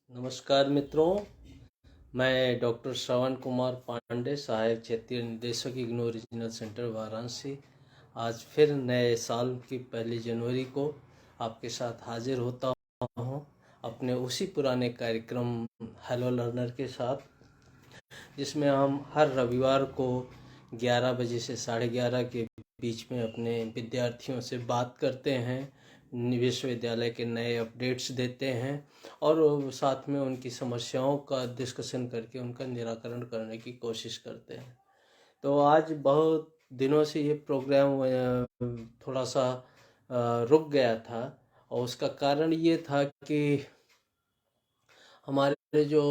नमस्कार मित्रों, मैं डॉक्टर श्रवण कुमार पांडे, सहायक क्षेत्रीय निदेशक इग्नू रीजनल सेंटर वाराणसी। आज फिर नए साल की 1 जनवरी को आपके साथ हाजिर होता हूँ अपने उसी पुराने कार्यक्रम हेलो लर्नर के साथ, जिसमें हम हर रविवार को 11 बजे से 11:30 के बीच में अपने विद्यार्थियों से बात करते हैं, विश्वविद्यालय के नए अपडेट्स देते हैं और साथ में उनकी समस्याओं का डिस्कशन करके उनका निराकरण करने की कोशिश करते हैं। तो आज बहुत दिनों से ये प्रोग्राम थोड़ा सा रुक गया था और उसका कारण ये था कि हमारे जो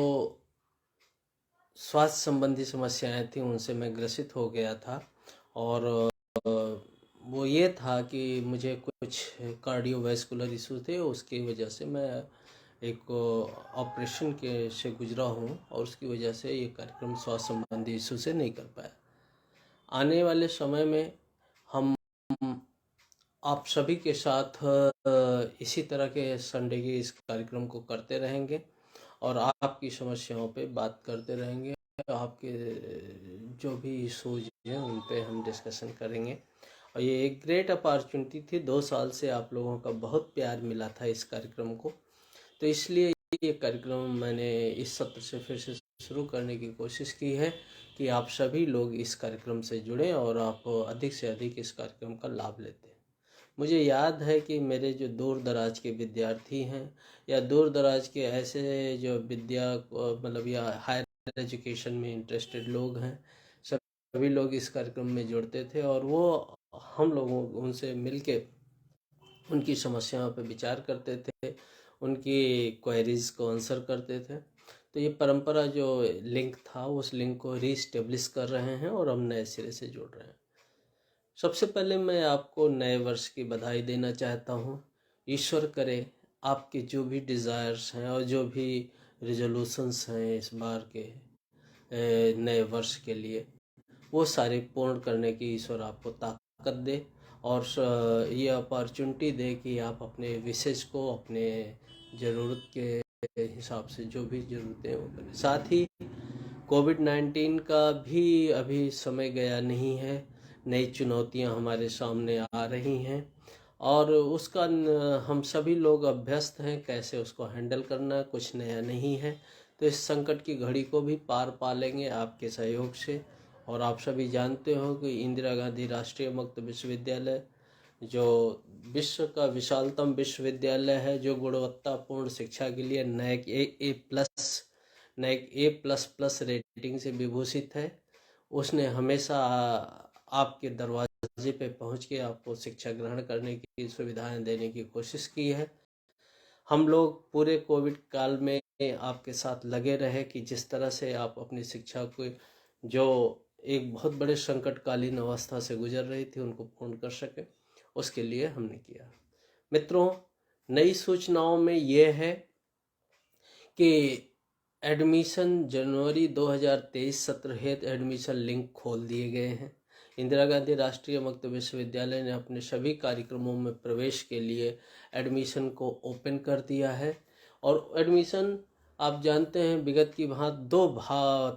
स्वास्थ्य संबंधी समस्याएं थी उनसे मैं ग्रसित हो गया था। और वो ये था कि मुझे कुछ कार्डियोवैस्कुलर इशू थे, उसकी वजह से मैं एक ऑपरेशन के से गुजरा हूँ और उसकी वजह से ये कार्यक्रम स्वास्थ्य संबंधी इशू से नहीं कर पाया। आने वाले समय में हम आप सभी के साथ इसी तरह के संडे के इस कार्यक्रम को करते रहेंगे और आपकी समस्याओं पे बात करते रहेंगे। आपके जो भी इशूज हैं उन पे हम डिस्कशन करेंगे और ये एक ग्रेट अपॉर्चुनिटी थी। 2 साल से आप लोगों का बहुत प्यार मिला था इस कार्यक्रम को, तो इसलिए ये कार्यक्रम मैंने इस सत्र से फिर से शुरू करने की कोशिश की है कि आप सभी लोग इस कार्यक्रम से जुड़ें और आप अधिक से अधिक इस कार्यक्रम का लाभ लेते हैं। मुझे याद है कि मेरे जो दूर दराज के विद्यार्थी हैं या दूर दराज के ऐसे जो मतलब या हायर एजुकेशन में इंटरेस्टेड लोग हैं, सभी लोग इस कार्यक्रम में जुड़ते थे और वो हम लोगों उनसे मिलके उनकी समस्याओं पर विचार करते थे, उनकी क्वेरीज को आंसर करते थे। तो ये परंपरा जो लिंक था उस लिंक को रीस्टेब्लिश कर रहे हैं और हम नए सिरे से जुड़ रहे हैं। सबसे पहले मैं आपको नए वर्ष की बधाई देना चाहता हूँ। ईश्वर करे आपके जो भी डिज़ायर्स हैं और जो भी रिजोल्यूशंस हैं इस बार के नए वर्ष के लिए, वो सारे पूर्ण करने की ईश्वर आपको ताकत दे और ये अपॉर्चुनिटी दे कि आप अपने विशेष को अपने ज़रूरत के हिसाब से जो भी ज़रूरतें वो करें। साथ ही कोविड-19 का भी अभी समय गया नहीं है, नई चुनौतियां हमारे सामने आ रही हैं और उसका हम सभी लोग अभ्यस्त हैं कैसे उसको हैंडल करना। कुछ नया नहीं है, तो इस संकट की घड़ी को भी पार पा लेंगे आपके सहयोग से। और आप सभी जानते हो कि इंदिरा गांधी राष्ट्रीय मुक्त विश्वविद्यालय जो विश्व का विशालतम विश्वविद्यालय है, जो गुणवत्तापूर्ण शिक्षा के लिए नैक A++ रेटिंग से विभूषित है, उसने हमेशा आपके दरवाजे पे पहुंच के आपको शिक्षा ग्रहण करने की सुविधाएं देने की कोशिश की है। हम लोग पूरे कोविड काल में आपके साथ लगे रहे कि जिस तरह से आप अपनी शिक्षा को, जो एक बहुत बड़े संकटकालीन अवस्था से गुजर रही थी, उनको पूर्ण कर सके, उसके लिए हमने किया। मित्रों, नई सूचनाओं में ये है कि एडमिशन जनवरी 2023 सत्र हेतु एडमिशन लिंक खोल दिए गए हैं। इंदिरा गांधी राष्ट्रीय मुक्त विश्वविद्यालय ने अपने सभी कार्यक्रमों में प्रवेश के लिए एडमिशन को ओपन कर दिया है और एडमिशन आप जानते हैं विगत की भांति 2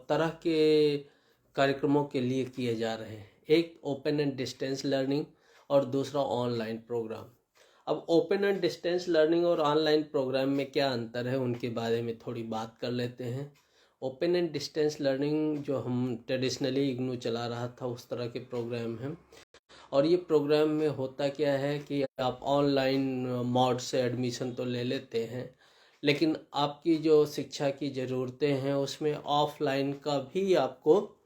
तरह के कार्यक्रमों के लिए किए जा रहे हैं, एक ओपन एंड डिस्टेंस लर्निंग और दूसरा ऑनलाइन प्रोग्राम। अब ओपन एंड डिस्टेंस लर्निंग और ऑनलाइन प्रोग्राम में क्या अंतर है उनके बारे में थोड़ी बात कर लेते हैं। ओपन एंड डिस्टेंस लर्निंग जो हम ट्रेडिशनली इग्नू चला रहा था उस तरह के प्रोग्राम हैं और ये प्रोग्राम में होता क्या है कि आप ऑनलाइन मोड से एडमिशन तो ले लेते हैं, लेकिन आपकी जो शिक्षा की ज़रूरतें हैं उसमें ऑफलाइन का भी आपको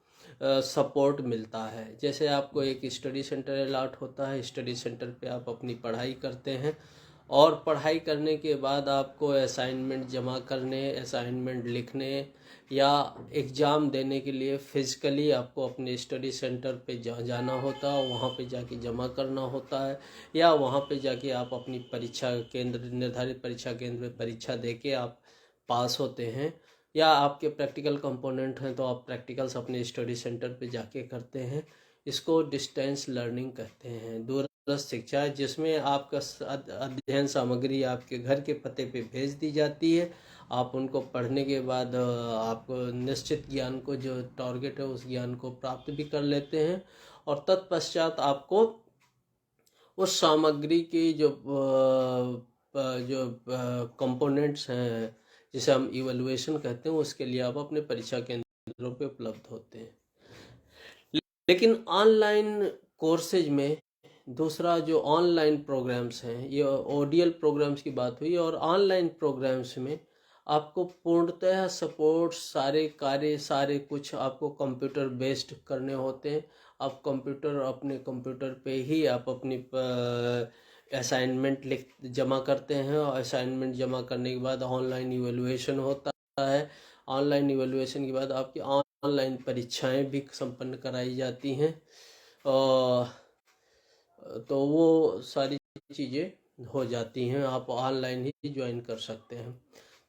सपोर्ट मिलता है। जैसे आपको एक स्टडी सेंटर अलॉट होता है, स्टडी सेंटर पे आप अपनी पढ़ाई करते हैं और पढ़ाई करने के बाद आपको असाइनमेंट जमा करने, असाइनमेंट लिखने या एग्ज़ाम देने के लिए फिज़िकली आपको अपने स्टडी सेंटर पे जाना होता है, वहाँ पे जाके जमा करना होता है या वहाँ पे जाके आप अपनी परीक्षा केंद्र, निर्धारित परीक्षा केंद्र में परीक्षा देके आप पास होते हैं। या आपके प्रैक्टिकल कंपोनेंट हैं तो आप प्रैक्टिकल्स अपने स्टडी सेंटर पे जाके करते हैं। इसको डिस्टेंस लर्निंग कहते हैं, दूरस्थ शिक्षा, जिसमें आपका अध्ययन सामग्री आपके घर के पते पे भेज दी जाती है आप उनको पढ़ने के बाद आप निश्चित ज्ञान को, जो टारगेट है उस ज्ञान को प्राप्त भी कर लेते हैं। और तत्पश्चात आपको उस सामग्री की जो कंपोनेंट्स हैं, जिसे हम इवैल्यूएशन कहते हैं, उसके लिए आप अपने परीक्षा केंद्रों पे उपलब्ध होते हैं। लेकिन ऑनलाइन कोर्सेज में दूसरा जो ऑनलाइन प्रोग्राम्स हैं, ये ओडीएल प्रोग्राम्स की बात हुई, और ऑनलाइन प्रोग्राम्स में आपको पूर्णतः सपोर्ट, सारे कार्य, सारे कुछ आपको कंप्यूटर बेस्ड करने होते हैं। आप अपने कंप्यूटर पे ही आप अपनी असाइनमेंट जमा करते हैं, और असाइनमेंट जमा करने के बाद ऑनलाइन इवैल्यूएशन होता है। ऑनलाइन इवैल्यूएशन के बाद आपकी ऑनलाइन परीक्षाएं भी संपन्न कराई जाती हैं, और तो वो सारी चीज़ें हो जाती हैं, आप ऑनलाइन ही ज्वाइन कर सकते हैं।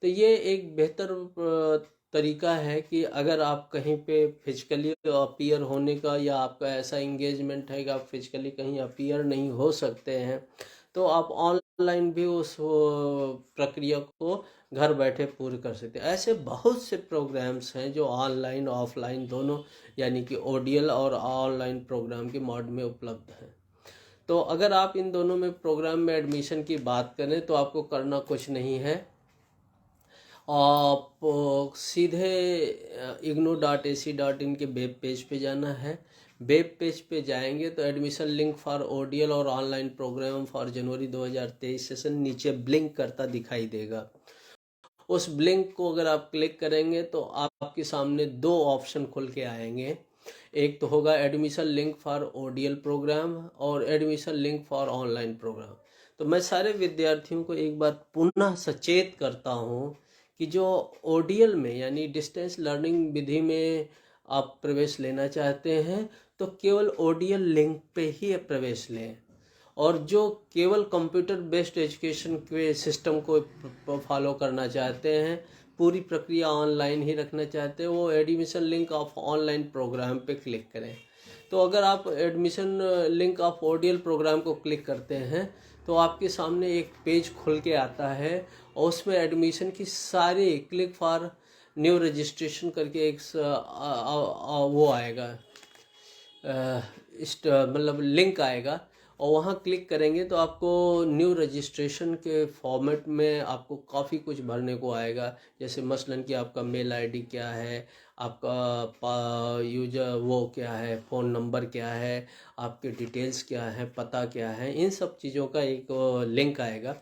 तो ये एक बेहतर तरीका है कि अगर आप कहीं पे फिजिकली अपीयर होने का, या आपका ऐसा इंगेजमेंट है कि आप फिजिकली कहीं अपीयर नहीं हो सकते हैं, तो आप ऑनलाइन भी उस प्रक्रिया को घर बैठे पूर्ण कर सकते हैं। ऐसे बहुत से प्रोग्राम्स हैं जो ऑनलाइन ऑफलाइन दोनों, यानी कि ओडीएल और ऑनलाइन प्रोग्राम के मोड में उपलब्ध हैं। तो अगर आप इन दोनों में प्रोग्राम में एडमिशन की बात करें तो आपको करना कुछ नहीं है, आप सीधे ignou.ac.in के वेब पेज पे जाना है। वेब पेज पे जाएंगे तो एडमिशन लिंक फॉर ओडीएल और online program for January 2023 session नीचे ब्लिंक करता दिखाई देगा। उस ब्लिंक को अगर आप क्लिक करेंगे तो आपके सामने दो ऑप्शन खुल के आएंगे। एक तो होगा admission link for ODL program और admission link for online program. तो मैं सारे विद्यार्थियों को एक बार पुनः सचेत करता हूँ कि जो ओडीएल में, यानी डिस्टेंस लर्निंग विधि में आप प्रवेश लेना चाहते हैं तो केवल ओडीएल लिंक पे ही प्रवेश लें, और जो केवल कंप्यूटर बेस्ड एजुकेशन के सिस्टम को फॉलो करना चाहते हैं, पूरी प्रक्रिया ऑनलाइन ही रखना चाहते हैं, वो admission link of online program पे क्लिक करें। तो अगर आप admission link of ODL program को क्लिक करते हैं तो आपके सामने एक पेज खुल के आता है, और उसमें एडमिशन की सारी क्लिक फॉर न्यू रजिस्ट्रेशन करके एक वो आएगा, मतलब लिंक आएगा, और वहाँ क्लिक करेंगे तो आपको न्यू रजिस्ट्रेशन के फॉर्मेट में आपको काफ़ी कुछ भरने को आएगा। जैसे मसलन कि आपका मेल आईडी क्या है, आपका यूजर वो क्या है, फ़ोन नंबर क्या है, आपके डिटेल्स क्या है, पता क्या है, इन सब चीज़ों का एक लिंक आएगा।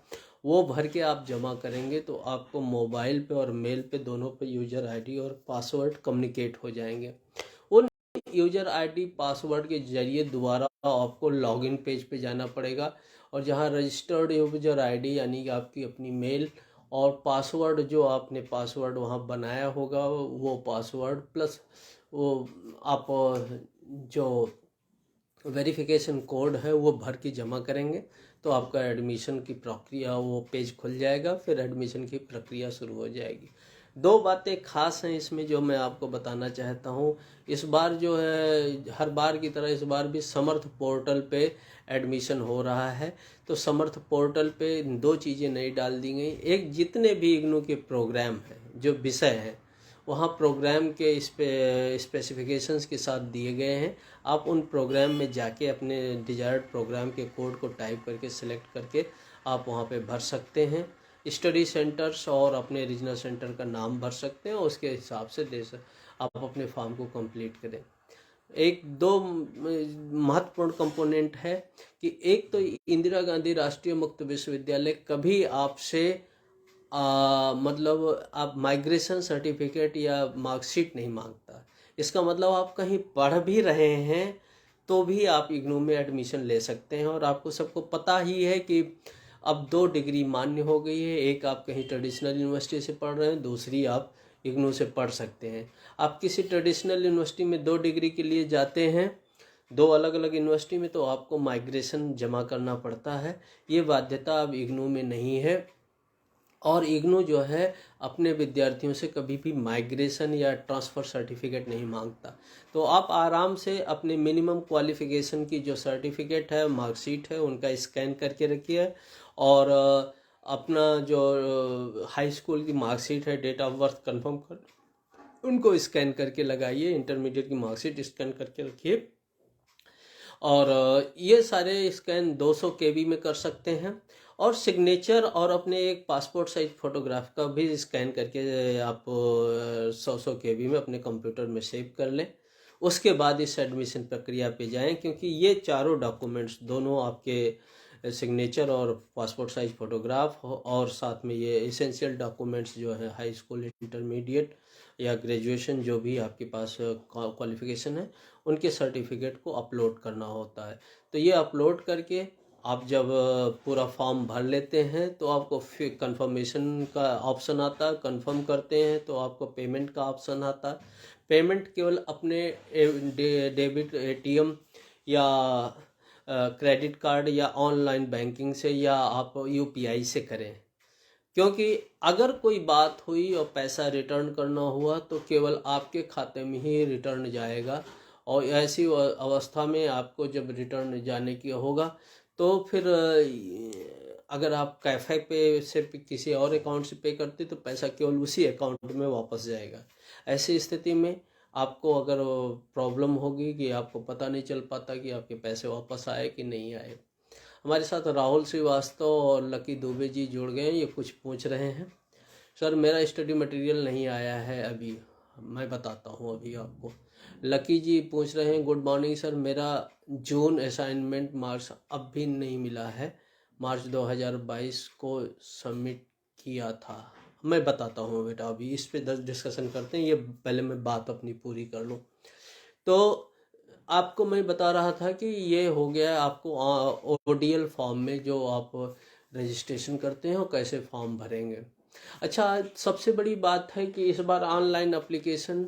वो भर के आप जमा करेंगे तो आपको मोबाइल पे और मेल पे दोनों पे यूज़र आईडी और पासवर्ड कम्युनिकेट हो जाएंगे। उन यूज़र आईडी पासवर्ड के जरिए दोबारा आपको लॉगिन पेज पे जाना पड़ेगा, और जहां रजिस्टर्ड यूज़र आईडी यानी कि आपकी अपनी मेल और पासवर्ड, जो आपने पासवर्ड वहां बनाया होगा वो पासवर्ड प्लस वो आप जो वेरिफिकेशन कोड है वो भर के जमा करेंगे तो आपका एडमिशन की प्रक्रिया, वो पेज खुल जाएगा, फिर एडमिशन की प्रक्रिया शुरू हो जाएगी। दो बातें खास हैं इसमें जो मैं आपको बताना चाहता हूँ। इस बार जो है, हर बार की तरह इस बार भी समर्थ पोर्टल पे एडमिशन हो रहा है। तो समर्थ पोर्टल पे दो चीज़ें नई डाल दी गई। एक, जितने भी इग्नू के प्रोग्राम हैं, जो विषय हैं, वहाँ प्रोग्राम के स्पेसिफिकेशंस के साथ दिए गए हैं। आप उन प्रोग्राम में जाके अपने डिजायर्ड प्रोग्राम के कोड को टाइप करके सिलेक्ट करके आप वहाँ पे भर सकते हैं। स्टडी सेंटर्स और अपने रीजनल सेंटर का नाम भर सकते हैं, उसके हिसाब से आप अपने फॉर्म को कंप्लीट करें। एक दो महत्वपूर्ण कंपोनेंट है कि एक तो इंदिरा गांधी राष्ट्रीय मुक्त विश्वविद्यालय कभी आपसे मतलब आप माइग्रेशन सर्टिफिकेट या मार्कशीट नहीं मांगता। इसका मतलब आप कहीं पढ़ भी रहे हैं तो भी आप इग्नू में एडमिशन ले सकते हैं। और आपको सबको पता ही है कि अब 2 डिग्री मान्य हो गई है। एक आप कहीं ट्रेडिशनल यूनिवर्सिटी से पढ़ रहे हैं, दूसरी आप इग्नू से पढ़ सकते हैं। आप किसी ट्रेडिशनल यूनिवर्सिटी में 2 डिग्री के लिए जाते हैं, 2 अलग अलग यूनिवर्सिटी में, तो आपको माइग्रेशन जमा करना पड़ता है। ये बाध्यता अब इग्नू में नहीं है। और इग्नू जो है अपने विद्यार्थियों से कभी भी माइग्रेशन या ट्रांसफ़र सर्टिफिकेट नहीं मांगता। तो आप आराम से अपने मिनिमम क्वालिफ़िकेशन की जो सर्टिफिकेट है, मार्कशीट है, उनका स्कैन करके रखिए, और अपना जो हाई स्कूल की मार्कशीट है, डेट ऑफ बर्थ कंफर्म कर, उनको स्कैन करके लगाइए। इंटरमीडिएट की मार्कशीट स्कैन करके रखिए। और ये सारे स्कैन 200 केबी में कर सकते हैं। और सिग्नेचर और अपने एक पासपोर्ट साइज फोटोग्राफ का भी स्कैन करके आप 100 केबी में अपने कंप्यूटर में सेव कर लें। उसके बाद इस एडमिशन प्रक्रिया पे जाएं, क्योंकि ये चारों डॉक्यूमेंट्स, दोनों आपके सिग्नेचर और पासपोर्ट साइज फोटोग्राफ और साथ में ये एसेंशियल डॉक्यूमेंट्स जो है हाई स्कूल, इंटरमीडिएट या ग्रेजुएशन, जो भी आपके पास क्वालिफिकेशन है, उनके सर्टिफिकेट को अपलोड करना होता है। तो ये अपलोड करके आप जब पूरा फॉर्म भर लेते हैं तो आपको फिर कंफर्मेशन का ऑप्शन आता है। कंफर्म करते हैं तो आपको पेमेंट का ऑप्शन आता है। पेमेंट केवल अपने डेबिट, एटीएम या क्रेडिट कार्ड या ऑनलाइन बैंकिंग से या आप यूपीआई से करें, क्योंकि अगर कोई बात हुई और पैसा रिटर्न करना हुआ तो केवल आपके खाते में ही रिटर्न जाएगा। और ऐसी अवस्था में आपको जब रिटर्न जाने की होगा तो फिर अगर आप कैफे पे से किसी और अकाउंट से पे करते तो पैसा केवल उसी अकाउंट में वापस जाएगा। ऐसी स्थिति में आपको अगर प्रॉब्लम होगी कि आपको पता नहीं चल पाता कि आपके पैसे वापस आए कि नहीं आए। हमारे साथ राहुल श्रीवास्तव और लकी दुबे जी जुड़ गए हैं। ये कुछ पूछ रहे हैं, सर मेरा स्टडी मटेरियल नहीं आया है अभी। मैं बताता हूँ अभी आपको। लकी जी पूछ रहे हैं, गुड मॉर्निंग सर, मेरा जून असाइनमेंट मार्क्स अब भी नहीं मिला है। मार्च 2022 को सबमिट किया था। मैं बताता हूँ बेटा, अभी इस पे डिस्कशन करते हैं। ये पहले मैं बात अपनी पूरी कर लूँ। तो आपको मैं बता रहा था कि ये हो गया आपको ओडीएल फॉर्म में जो आप रजिस्ट्रेशन करते हैं और कैसे फॉर्म भरेंगे। अच्छा, सबसे बड़ी बात है कि इस बार ऑनलाइन एप्लीकेशन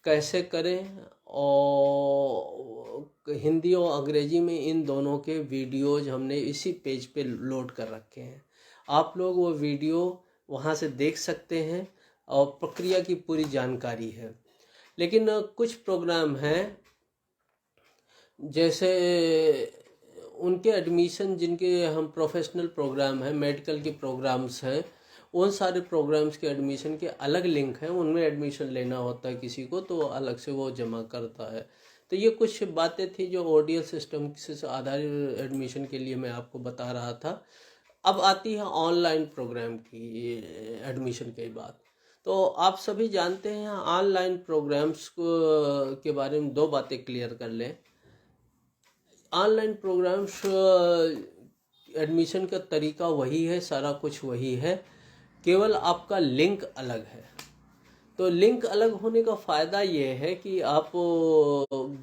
कैसे करें, और हिंदी और अंग्रेजी में इन दोनों के वीडियोज हमने इसी पेज पे लोड कर रखे हैं। आप लोग वो वीडियो वहाँ से देख सकते हैं और प्रक्रिया की पूरी जानकारी है। लेकिन कुछ प्रोग्राम हैं, जैसे उनके एडमिशन, जिनके हम प्रोफेशनल प्रोग्राम हैं, मेडिकल के प्रोग्राम्स हैं, उन सारे प्रोग्राम्स के एडमिशन के अलग लिंक हैं। उनमें एडमिशन लेना होता है किसी को तो अलग से वो जमा करता है। तो ये कुछ बातें थी जो ओडीएल सिस्टम से आधारित एडमिशन के लिए मैं आपको बता रहा था। अब आती है ऑनलाइन प्रोग्राम की एडमिशन की बात। तो आप सभी जानते हैं ऑनलाइन प्रोग्राम्स के बारे में दो बातें क्लियर कर लें। ऑनलाइन प्रोग्राम्स एडमिशन का तरीका वही है, सारा कुछ वही है, केवल आपका लिंक अलग है। तो लिंक अलग होने का फ़ायदा ये है कि आप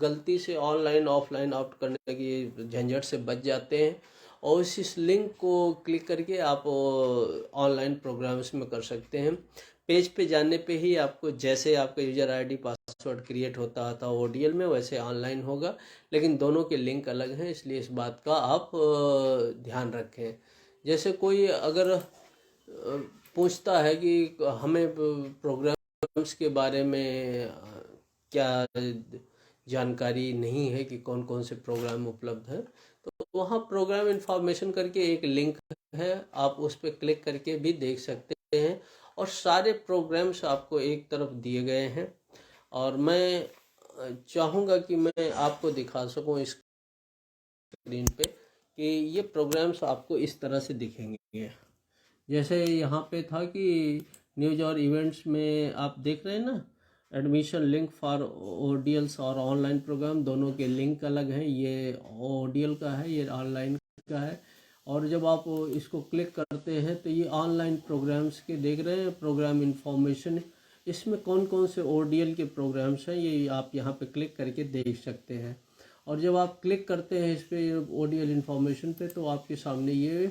गलती से ऑनलाइन ऑफलाइन आउट करने की झंझट से बच जाते हैं और इस लिंक को क्लिक करके आप ऑनलाइन प्रोग्राम्स में कर सकते हैं। पेज पे जाने पे ही आपको, जैसे आपका यूजर आईडी पासवर्ड क्रिएट होता था ओडीएल में, वैसे ऑनलाइन होगा, लेकिन दोनों के लिंक अलग हैं, इसलिए इस बात का आप ध्यान रखें। जैसे कोई अगर पूछता है कि हमें प्रोग्राम्स के बारे में क्या जानकारी नहीं है कि कौन कौन से प्रोग्राम उपलब्ध हैं, तो वहाँ प्रोग्राम इंफॉर्मेशन करके एक लिंक है, आप उस पर क्लिक करके भी देख सकते हैं और सारे प्रोग्राम्स आपको एक तरफ दिए गए हैं। और मैं चाहूँगा कि मैं आपको दिखा सकूँ इस स्क्रीन पे कि ये प्रोग्राम्स आपको इस तरह से दिखेंगे। जैसे यहाँ पे था कि न्यूज और इवेंट्स में आप देख रहे हैं ना, एडमिशन लिंक फॉर ओडीएल्स और ऑनलाइन प्रोग्राम, दोनों के लिंक अलग हैं। ये ओडीएल का है, ये ऑनलाइन का है। और जब आप इसको क्लिक करते हैं तो ये ऑनलाइन प्रोग्राम्स के देख रहे हैं, प्रोग्राम इन्फॉर्मेशन, इसमें कौन कौन से ओडीएल के प्रोग्राम्स हैं ये आप यहाँ पे क्लिक करके देख सकते हैं। और जब आप क्लिक करते हैं इस पर ओडीएल इन्फॉर्मेशन पे, तो आपके सामने ये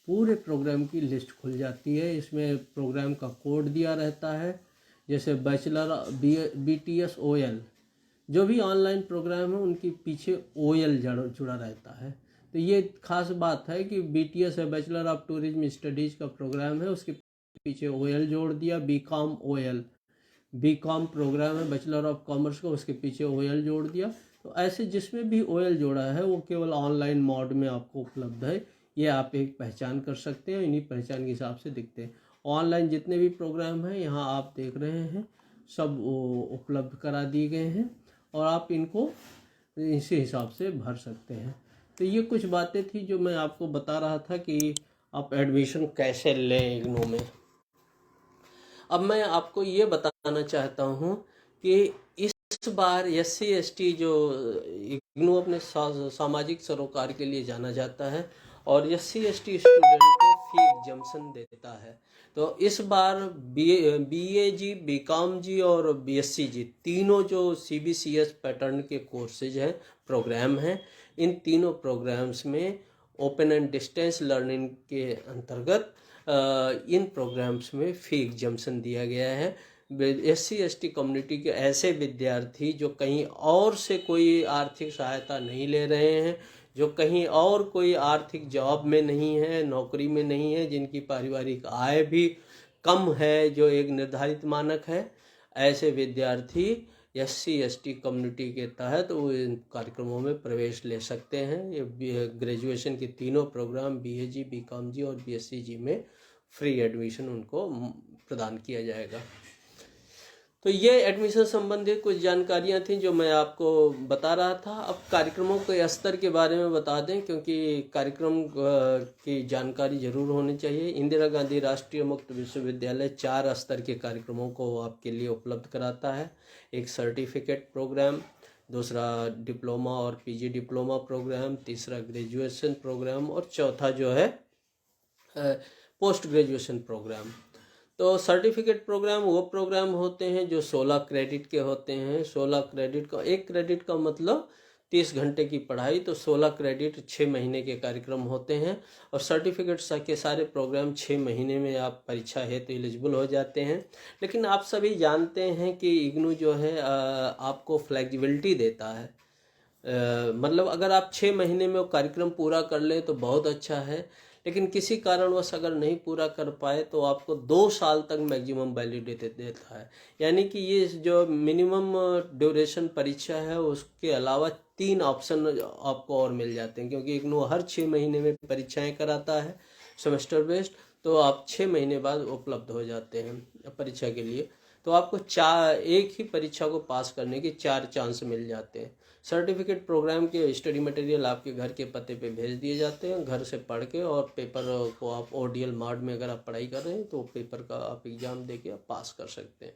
पूरे प्रोग्राम की लिस्ट खुल जाती है। इसमें प्रोग्राम का कोड दिया रहता है, जैसे बैचलर BTS OL, जो भी ऑनलाइन प्रोग्राम है उनके पीछे OL जुड़ा रहता है। तो ये खास बात है कि BTS है, बैचलर ऑफ टूरिज्म स्टडीज का प्रोग्राम है, उसके पीछे OL जोड़ दिया। BCom OL, BCom प्रोग्राम है बैचलर ऑफ कॉमर्स का, उसके पीछे OL जोड़ दिया। तो ऐसे जिसमें भी OL जोड़ा है वो केवल ऑनलाइन मोड में आपको उपलब्ध है। ये आप एक पहचान कर सकते हैं, इन्हीं पहचान के हिसाब से दिखते हैं। ऑनलाइन जितने भी प्रोग्राम हैं यहाँ आप देख रहे हैं सब उपलब्ध करा दिए गए हैं और आप इनको इसी हिसाब से भर सकते हैं। तो ये कुछ बातें थी जो मैं आपको बता रहा था कि आप एडमिशन कैसे लें इग्नू में। अब मैं आपको ये बताना चाहता हूँ कि इस बार SC ST जो इग्नू अपने सामाजिक सरोकार के लिए जाना जाता है और SC ST स्टूडेंट को फी एग्जम्पशन देता है। तो इस बार BA जी, BCom जी और BSc जी तीनों जो CBCS पैटर्न के कोर्सेज हैं, प्रोग्राम हैं, इन तीनों प्रोग्राम्स में ओपन एंड डिस्टेंस लर्निंग के अंतर्गत इन प्रोग्राम्स में फी एग्जम्पशन दिया गया है। SC ST कम्युनिटी के ऐसे विद्यार्थी जो कहीं और से कोई आर्थिक सहायता नहीं ले रहे हैं, जो कहीं और कोई आर्थिक जॉब में नहीं है, नौकरी में नहीं है, जिनकी पारिवारिक आय भी कम है जो एक निर्धारित मानक है, ऐसे विद्यार्थी SC ST कम्युनिटी के तहत वो इन कार्यक्रमों में प्रवेश ले सकते हैं। ये ग्रेजुएशन के तीनों प्रोग्राम BA जी, BCom जी और BSc जी में फ्री एडमिशन उनको प्रदान किया जाएगा। तो ये एडमिशन संबंधित कुछ जानकारियां थी जो मैं आपको बता रहा था। अब कार्यक्रमों के स्तर के बारे में बता दें, क्योंकि कार्यक्रम की जानकारी जरूर होनी चाहिए। इंदिरा गांधी राष्ट्रीय मुक्त विश्वविद्यालय 4 स्तर के कार्यक्रमों को आपके लिए उपलब्ध कराता है। एक सर्टिफिकेट प्रोग्राम, दूसरा डिप्लोमा और PG डिप्लोमा प्रोग्राम, तीसरा ग्रेजुएशन प्रोग्राम और चौथा जो है पोस्ट ग्रेजुएशन प्रोग्राम। तो सर्टिफिकेट प्रोग्राम वो प्रोग्राम होते हैं जो 16 क्रेडिट के होते हैं। 16 क्रेडिट का, 1 क्रेडिट का मतलब 30 घंटे की पढ़ाई, तो 16 क्रेडिट 6 महीने के कार्यक्रम होते हैं। और सर्टिफिकेट के सारे प्रोग्राम 6 महीने में आप परीक्षा हेतु एलिजिबल हो जाते हैं। लेकिन आप सभी जानते हैं कि इग्नू जो है आपको फ्लेक्सिबिलिटी देता है। मतलब अगर आप 6 महीने में वो कार्यक्रम पूरा कर लें तो बहुत अच्छा है, लेकिन किसी कारणवश अगर नहीं पूरा कर पाए तो आपको 2 साल तक मैक्सिमम वैलिडिटी देता है। यानी कि ये जो मिनिमम ड्यूरेशन परीक्षा है उसके अलावा 3 ऑप्शन आपको और मिल जाते हैं, क्योंकि इग्नू हर 6 महीने में परीक्षाएं कराता है सेमेस्टर बेस्ड। तो आप 6 महीने बाद उपलब्ध हो जाते हैं परीक्षा के लिए। तो आपको एक ही परीक्षा को पास करने के 4 चांस मिल जाते हैं। सर्टिफिकेट प्रोग्राम के स्टडी मटेरियल आपके घर के पते पे भेज दिए जाते हैं। घर से पढ़ के और पेपर को आप ODL मार्ड में अगर आप पढ़ाई कर रहे हैं तो पेपर का आप एग्ज़ाम दे के आप पास कर सकते हैं।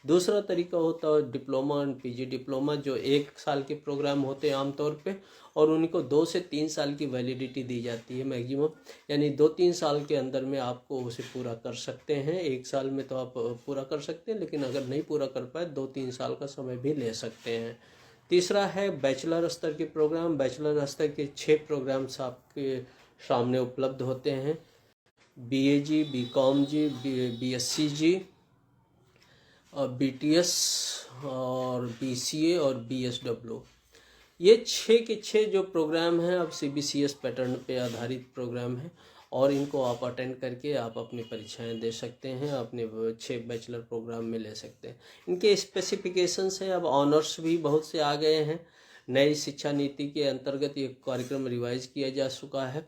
दूसरा तरीका होता है डिप्लोमा और PG डिप्लोमा, जो 1 साल के प्रोग्राम होते हैं आमतौर पे, और उनको 2 से 3 साल की वैलिडिटी दी जाती है मैक्सिमम। यानी 2-3 साल के अंदर में आपको उसे पूरा कर सकते हैं। 1 साल में तो आप पूरा कर सकते हैं, लेकिन अगर नहीं पूरा कर पाए 2-3 साल का समय भी ले सकते हैं। तीसरा है बैचलर स्तर के प्रोग्राम। बैचलर स्तर के 6 प्रोग्राम्स आपके सामने उपलब्ध होते हैं। BA जी, BCom जी, BSc जी और BTS और BCA और BSW। ये 6 के 6 जो प्रोग्राम हैं अब CBCS पैटर्न पे आधारित प्रोग्राम हैं और इनको आप अटेंड करके आप अपनी परीक्षाएं दे सकते हैं, अपने 6 बैचलर प्रोग्राम में ले सकते हैं। इनके स्पेसिफिकेशंस हैं, अब ऑनर्स भी बहुत से आ गए हैं। नई शिक्षा नीति के अंतर्गत ये कार्यक्रम रिवाइज किया जा चुका है,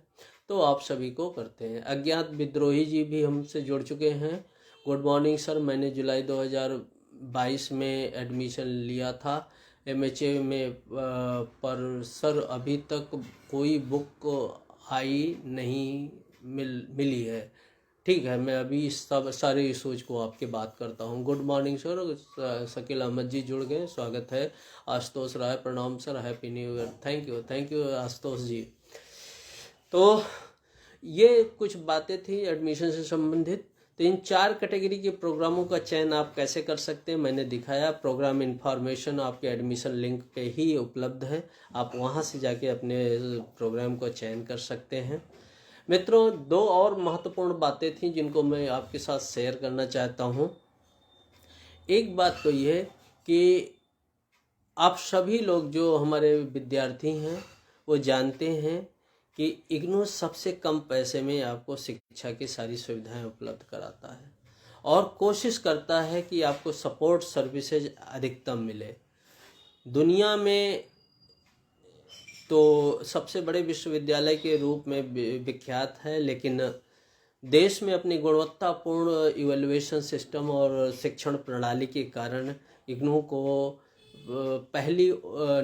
तो आप सभी को करते हैं। अज्ञात विद्रोही जी भी हमसे जुड़ चुके हैं। गुड मॉर्निंग सर, मैंने जुलाई 2022 में एडमिशन लिया था MHA में, पर सर अभी तक कोई बुक आई नहीं मिली है। ठीक है, मैं अभी सब सारे इशूज को आपके बात करता हूँ। Good morning sir, Shakeel Ahmed ji जुड़ गए, स्वागत है। आशुतोष राय, प्रणाम sir, happy new year. Thank you Ashutosh ji. तो ये कुछ बातें थी एडमिशन से संबंधित। तो इन 4 कैटेगरी के प्रोग्रामों का चयन आप कैसे कर सकते हैं मैंने दिखाया। प्रोग्राम इन्फॉर्मेशन आपके एडमिशन लिंक पे ही उपलब्ध है, आप वहां से जाके अपने प्रोग्राम को चयन कर सकते हैं। मित्रों, 2 और महत्वपूर्ण बातें थी जिनको मैं आपके साथ शेयर करना चाहता हूँ। एक बात तो ये कि आप सभी लोग जो हमारे विद्यार्थी हैं वो जानते हैं कि इग्नू सबसे कम पैसे में आपको शिक्षा की सारी सुविधाएं उपलब्ध कराता है और कोशिश करता है कि आपको सपोर्ट सर्विसेज अधिकतम मिले। दुनिया में तो सबसे बड़े विश्वविद्यालय के रूप में विख्यात है, लेकिन देश में अपनी गुणवत्तापूर्ण इवैल्यूएशन सिस्टम और शिक्षण प्रणाली के कारण इग्नू को पहली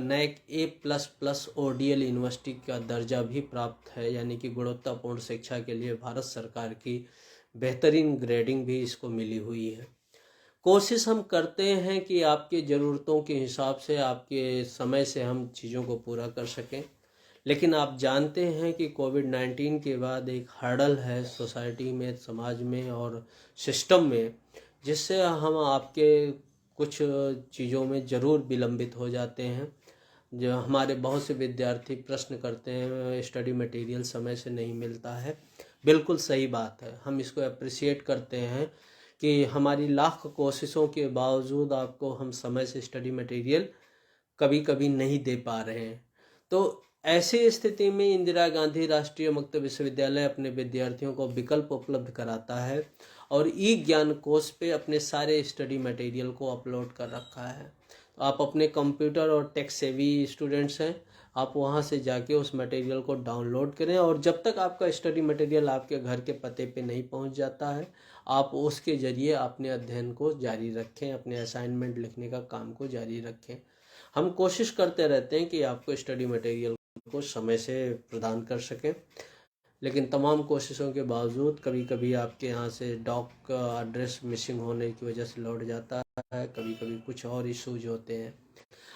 नैक A++ ODL यूनिवर्सिटी का दर्जा भी प्राप्त है, यानी कि गुणवत्तापूर्ण शिक्षा के लिए भारत सरकार की बेहतरीन ग्रेडिंग भी इसको मिली हुई है। कोशिश हम करते हैं कि आपकी ज़रूरतों के हिसाब से, आपके समय से हम चीज़ों को पूरा कर सकें, लेकिन आप जानते हैं कि कोविड-19 के बाद एक हर्डल है सोसाइटी में, समाज में और सिस्टम में, जिससे हम आपके कुछ चीज़ों में ज़रूर विलंबित हो जाते हैं। जो हमारे बहुत से विद्यार्थी प्रश्न करते हैं स्टडी मटेरियल समय से नहीं मिलता है। बिल्कुल सही बात है, हम इसको अप्रिशिएट करते हैं कि हमारी लाख कोशिशों के बावजूद आपको हम समय से स्टडी मटेरियल कभी कभी नहीं दे पा रहे हैं। तो ऐसी स्थिति में इंदिरा गांधी राष्ट्रीय मुक्त विश्वविद्यालय अपने विद्यार्थियों को विकल्प उपलब्ध कराता है और ई ज्ञान कोश पे अपने सारे स्टडी मटेरियल को अपलोड कर रखा है। तो आप अपने कंप्यूटर और टेक सेवी स्टूडेंट्स हैं, आप वहां से जाके उस मटेरियल को डाउनलोड करें, और जब तक आपका स्टडी मटेरियल आपके घर के पते पे नहीं पहुंच जाता है, आप उसके ज़रिए अपने अध्ययन को जारी रखें, अपने असाइनमेंट लिखने का काम को जारी रखें। हम कोशिश करते रहते हैं कि आपको स्टडी मटेरियल को समय से प्रदान कर सकें, लेकिन तमाम कोशिशों के बावजूद कभी कभी आपके यहाँ से डॉक का एड्रेस मिसिंग होने की वजह से लौट जाता है, कभी कभी कुछ और इशूज होते हैं।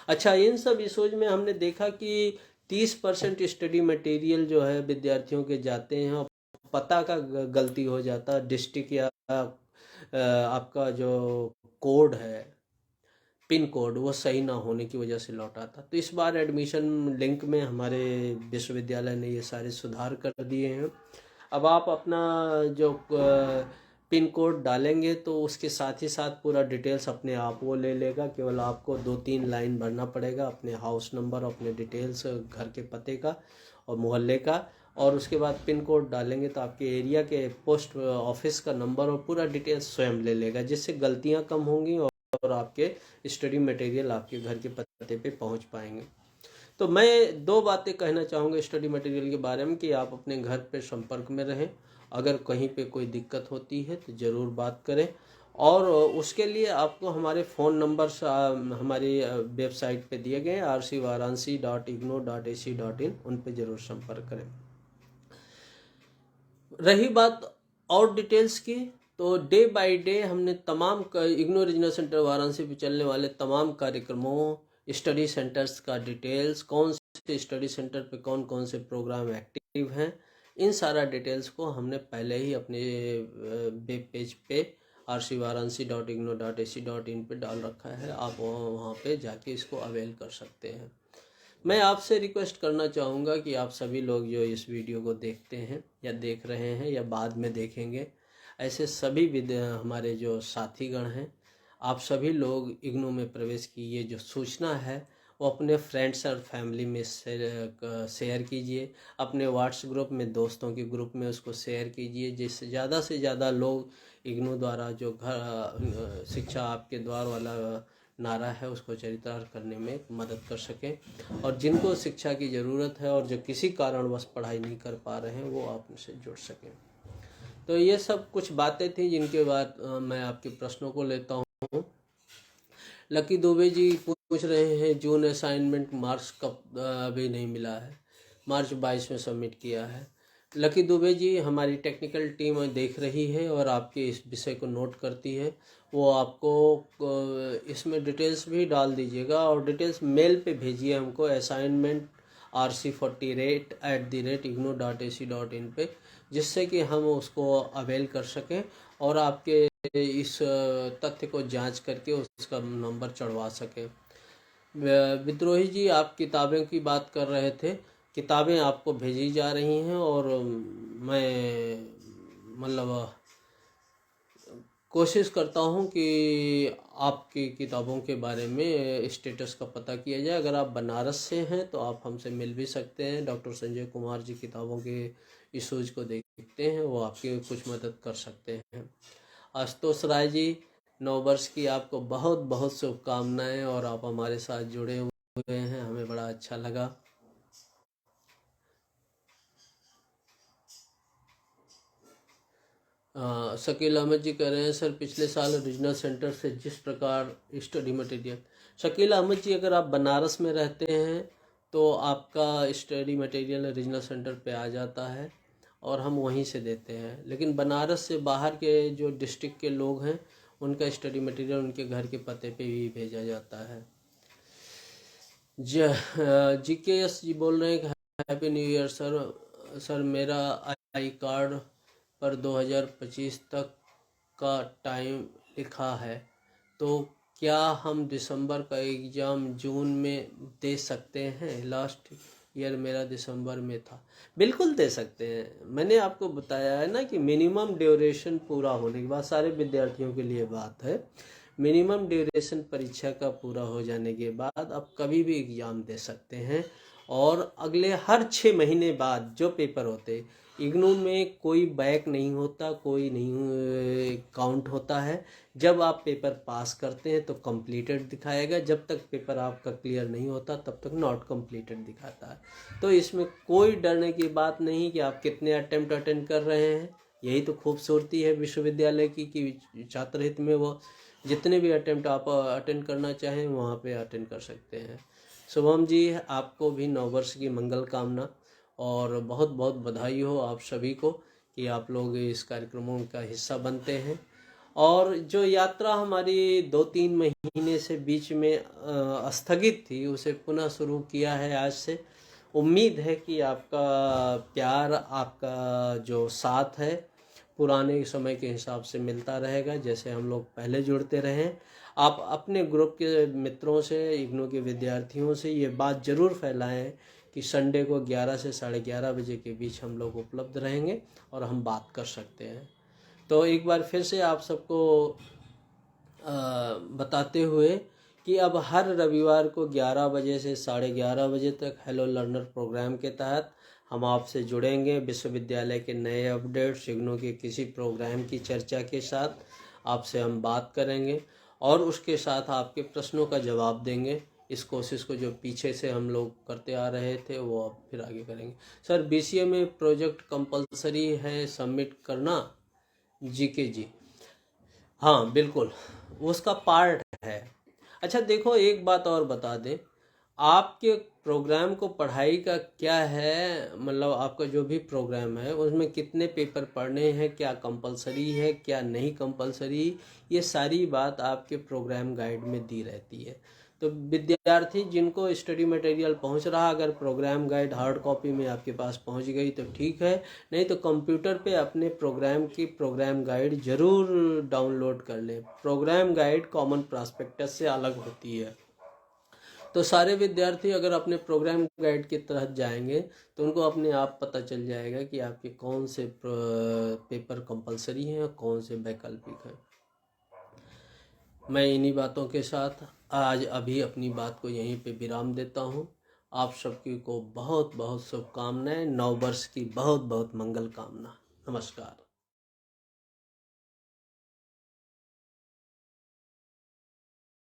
अच्छा, इन सब इशूज में हमने देखा कि 30% स्टडी मटेरियल जो है विद्यार्थियों के जाते हैं और पता का गलती हो जाता है, डिस्ट्रिक्ट या आपका जो कोड है, पिन कोड, वो सही ना होने की वजह से लौटा था। तो इस बार एडमिशन लिंक में हमारे विश्वविद्यालय ने ये सारे सुधार कर दिए हैं। अब आप अपना जो पिन कोड डालेंगे तो उसके साथ ही साथ पूरा डिटेल्स अपने आप वो ले लेगा, केवल आपको 2-3 लाइन भरना पड़ेगा, अपने हाउस नंबर, अपने डिटेल्स, घर के पते का और मोहल्ले का, और उसके बाद पिन कोड डालेंगे तो आपके एरिया के पोस्ट ऑफिस का नंबर और पूरा डिटेल्स स्वयं ले लेगा, जिससे गलतियां कम होंगी और आपके स्टडी मटेरियल आपके घर के पते पे पहुंच पाएंगे। तो मैं 2 बातें कहना चाहूँगा स्टडी मटेरियल के बारे में कि आप अपने घर पे संपर्क में रहें, अगर कहीं पे कोई दिक्कत होती है तो ज़रूर बात करें, और उसके लिए आपको हमारे फ़ोन नंबर हमारी वेबसाइट पे दिए गए rcvaransi.igno.ac.in, उन पे ज़रूर संपर्क करें। रही बात और डिटेल्स की, तो डे बाय डे हमने तमाम इग्नू रीजनल सेंटर वाराणसी पे चलने वाले तमाम कार्यक्रमों, स्टडी सेंटर्स का डिटेल्स, कौन से स्टडी सेंटर पे कौन कौन से प्रोग्राम एक्टिव हैं, इन सारा डिटेल्स को हमने पहले ही अपने वेब पेज पे rcvaransi.igno.ac.in पे डाल रखा है। आप वहाँ पे जाके इसको अवेल कर सकते हैं। मैं आपसे रिक्वेस्ट करना चाहूँगा कि आप सभी लोग जो इस वीडियो को देखते हैं या देख रहे हैं या बाद में देखेंगे, ऐसे सभी हमारे जो साथीगण हैं, आप सभी लोग इग्नू में प्रवेश की ये जो सूचना है वो अपने फ्रेंड्स और फैमिली में शेयर कीजिए, अपने व्हाट्स ग्रुप में, दोस्तों के ग्रुप में उसको शेयर कीजिए, जिससे ज़्यादा से ज़्यादा लोग इग्नू द्वारा जो घर शिक्षा आपके द्वार वाला नारा है उसको चरितार्थ करने में मदद कर सकें, और जिनको शिक्षा की ज़रूरत है और जो किसी कारणवश पढ़ाई नहीं कर पा रहे हैं वो आप उनसे जुड़ सकें। तो ये सब कुछ बातें थी जिनके बाद मैं आपके प्रश्नों को लेता हूँ। लकी दुबे जी पूछ रहे हैं जून असाइनमेंट मार्क्स कब अभी नहीं मिला है, मार्च 22 में सबमिट किया है। लकी दुबे जी, हमारी टेक्निकल टीम देख रही है और आपके इस विषय को नोट करती है, वो आपको इसमें डिटेल्स भी डाल दीजिएगा और डिटेल्स मेल पे भेजिए हमको, असाइनमेंट rc40@igno.ac.in पे, जिससे कि हम उसको अवेल कर सकें और आपके इस तथ्य को जांच करके उसका नंबर चढ़वा सकें। विद्रोही जी, आप किताबें की बात कर रहे थे, किताबें आपको भेजी जा रही हैं और मैं मतलब कोशिश करता हूं कि आपकी किताबों के बारे में स्टेटस का पता किया जाए। अगर आप बनारस से हैं तो आप हमसे मिल भी सकते हैं, डॉक्टर संजय कुमार जी किताबों के इशूज को देखते हैं, वो आपकी कुछ मदद कर सकते हैं। आशुतोष राय जी, 9 वर्ष की आपको बहुत बहुत शुभकामनाएं, और आप हमारे साथ जुड़े हुए हैं, हमें बड़ा अच्छा लगा। शकील अहमद जी कह रहे हैं सर पिछले साल रीजनल सेंटर से जिस प्रकार स्टडी मटेरियल। शकील अहमद जी, अगर आप बनारस में रहते हैं तो आपका स्टडी मटेरियल रीजनल सेंटर पे आ जाता है और हम वहीं से देते हैं, लेकिन बनारस से बाहर के जो डिस्ट्रिक्ट के लोग हैं उनका स्टडी मटेरियल उनके घर के पते पे भी भेजा जाता है। GKS जी बोल रहे हैं happy new year sir. Sir मेरा आई कार्ड पर 2025 तक का टाइम लिखा है, तो क्या हम दिसंबर का एग्ज़ाम जून में दे सकते हैं? लास्ट ईयर मेरा दिसंबर में था। बिल्कुल दे सकते हैं। मैंने आपको बताया है ना कि मिनिमम ड्यूरेशन पूरा होने के बाद, सारे विद्यार्थियों के लिए बात है, मिनिमम ड्यूरेशन परीक्षा का पूरा हो जाने के बाद आप कभी भी एग्ज़ाम दे सकते हैं। और अगले हर 6 महीने बाद जो पेपर होते, इग्नू में कोई बैक नहीं होता, कोई नहीं काउंट होता है। जब आप पेपर पास करते हैं तो कंप्लीटेड दिखाएगा, जब तक पेपर आपका क्लियर नहीं होता तब तक नॉट कंप्लीटेड दिखाता है। तो इसमें कोई डरने की बात नहीं कि आप कितने अटेम्प्ट अटेंड कर रहे हैं। यही तो खूबसूरती है विश्वविद्यालय की कि छात्र हित में वो जितने भी अटेम्प्ट आप अटेंड करना चाहें वहाँ पे अटेंड कर सकते हैं। शुभम जी, आपको भी नववर्ष की मंगल कामना और बहुत बहुत बधाई हो आप सभी को कि आप लोग इस कार्यक्रमों का हिस्सा बनते हैं। और जो यात्रा हमारी 2-3 महीने से बीच में स्थगित थी, उसे पुनः शुरू किया है आज से। उम्मीद है कि आपका प्यार, आपका जो साथ है पुराने समय के हिसाब से मिलता रहेगा, जैसे हम लोग पहले जुड़ते रहें। आप अपने ग्रुप के मित्रों से, इग्नू के विद्यार्थियों से ये बात ज़रूर फैलाएं कि संडे को 11 से 11:30 बजे के बीच हम लोग उपलब्ध रहेंगे और हम बात कर सकते हैं। तो एक बार फिर से आप सबको बताते हुए कि अब हर रविवार को 11 बजे से 11:30 बजे तक हेलो लर्नर प्रोग्राम के तहत हम आपसे जुड़ेंगे। विश्वविद्यालय के नए अपडेट्स, इग्नू के किसी प्रोग्राम की चर्चा के साथ आपसे हम बात करेंगे और उसके साथ आपके प्रश्नों का जवाब देंगे। इस कोशिश को जो पीछे से हम लोग करते आ रहे थे वो अब फिर आगे करेंगे। सर BCA में प्रोजेक्ट कंपलसरी है सबमिट करना? GK जी, हाँ बिल्कुल, उसका पार्ट है। अच्छा देखो, एक बात और बता दें, आपके प्रोग्राम को पढ़ाई का क्या है, मतलब आपका जो भी प्रोग्राम है उसमें कितने पेपर पढ़ने हैं, क्या कंपलसरी है क्या नहीं कंपलसरी, ये सारी बात आपके प्रोग्राम गाइड में दी रहती है। तो विद्यार्थी जिनको स्टडी मटेरियल पहुंच रहा, अगर प्रोग्राम गाइड हार्ड कॉपी में आपके पास पहुंच गई तो ठीक है, नहीं तो कंप्यूटर पे अपने प्रोग्राम की प्रोग्राम गाइड ज़रूर डाउनलोड कर लें। प्रोग्राम गाइड कॉमन प्रॉस्पेक्टस से अलग होती है। तो सारे विद्यार्थी अगर अपने प्रोग्राम गाइड के तहत जाएंगे तो उनको अपने आप पता चल जाएगा कि आपके कौन से पेपर कंपलसरी हैं और कौन से वैकल्पिक हैं। मैं इन्हीं बातों के साथ आज अभी अपनी बात को यहीं पे विराम देता हूँ। आप सबकी को बहुत बहुत शुभकामनाएं, नव वर्ष की बहुत बहुत मंगल कामना। नमस्कार।